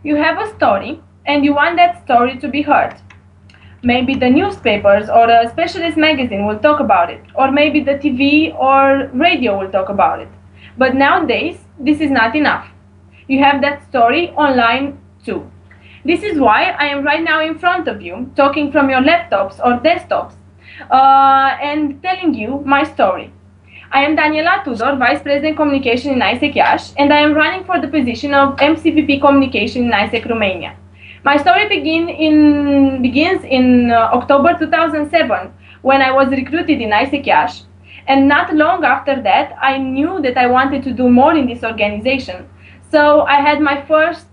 You have a story and you want that story to be heard. Maybe the newspapers or a specialist magazine will talk about it, or maybe the TV or radio will talk about it. But nowadays, this is not enough. You have that story online too. This is why I am right now in front of you, talking from your laptops or desktops, and telling you my story. I am Daniela Tudor, Vice President Communication in ISEC Iași, and I am running for the position of MCVP Communication in ISEC Romania. My story begins in October 2007, when I was recruited in ISEC Iași, and not long after that, I knew that I wanted to do more in this organization. So I had my first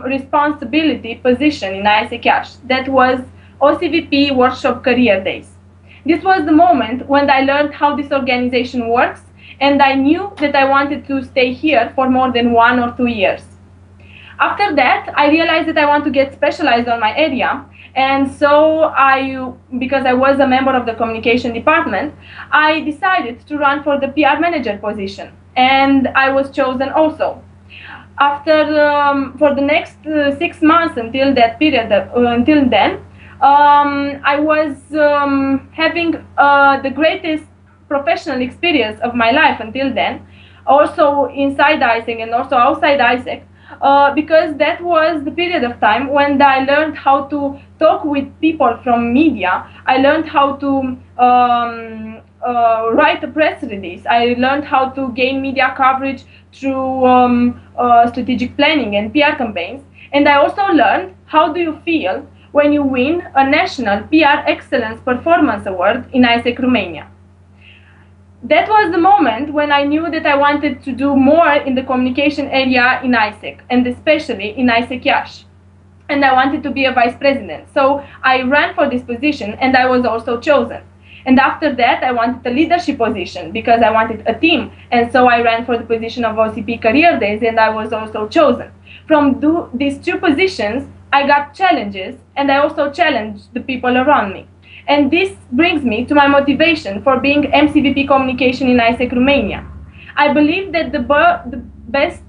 responsibility position in ISEC Iași. That was OCVP Workshop Career Days. This was the moment when I learned how this organization works, and I knew that I wanted to stay here for more than 1 or 2 years. After that, I realized that I want to get specialized on my area, and so because I was a member of the communication department, I decided to run for the PR manager position, and I was chosen also. For the next 6 months until that period, until then, I was having the greatest professional experience of my life until then, also inside ISEC and also outside ISEC, because that was the period of time when I learned how to talk with people from media. I learned how to write a press release. I learned how to gain media coverage through strategic planning and PR campaigns. And I also learned how do you feel when you win a national PR Excellence Performance Award in ISEC Romania. That was the moment when I knew that I wanted to do more in the communication area in ISEC, and especially in ISEC Iași. And I wanted to be a vice president. So I ran for this position and I was also chosen. And after that, I wanted a leadership position because I wanted a team. And so I ran for the position of OCP Career Days and I was also chosen. From these 2 positions, I got challenges and I also challenged the people around me. And this brings me to my motivation for being MCVP Communication in ISEC Romania. I believe that the best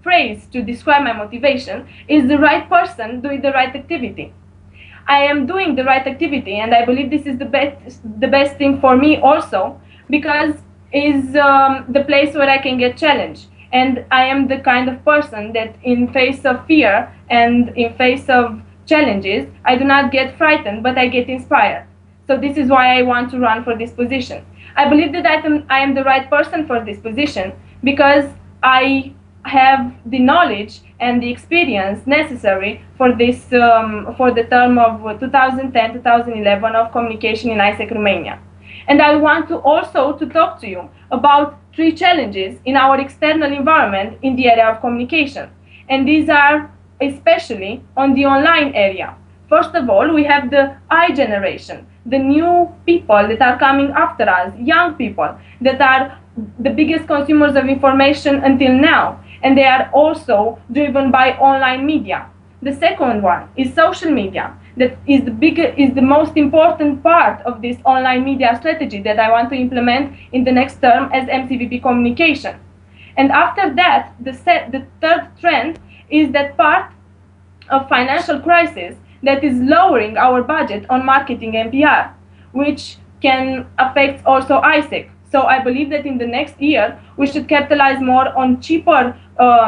phrase to describe my motivation is the right person doing the right activity. I am doing the right activity, and I believe this is the best thing for me also, because it's the place where I can get challenged. And I am the kind of person that in face of fear and in face of challenges, I do not get frightened, but I get inspired. So this is why I want to run for this position. I believe that I am the right person for this position because I have the knowledge and the experience necessary for this for the term of 2010-2011 of communication in ISEC Romania. And I want to also talk to you about 3 challenges in our external environment in the area of communication. And these are especially on the online area. First of all, we have the I generation, the new people that are coming after us, young people that are the biggest consumers of information until now, and they are also driven by online media. The second one is social media. That is the most important part of this online media strategy that I want to implement in the next term as MCVP Communication. And after that, the third trend is that part of financial crisis that is lowering our budget on marketing and PR, which can affect also ISEC. So I believe that in the next year, we should capitalize more on cheaper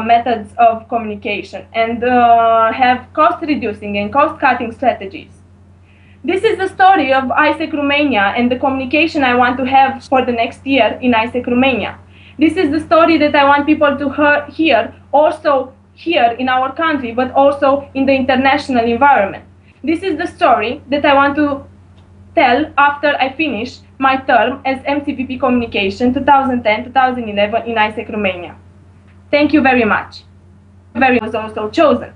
methods of communication and have cost-reducing and cost-cutting strategies. This is the story of ISEC Romania and the communication I want to have for the next year in ISEC Romania. This is the story that I want people to hear also here in our country, but also in the international environment. This is the story that I want to tell after I finish my term as MCVP Communication 2010-2011 in ISEC Romania. Thank you very much. I was also chosen.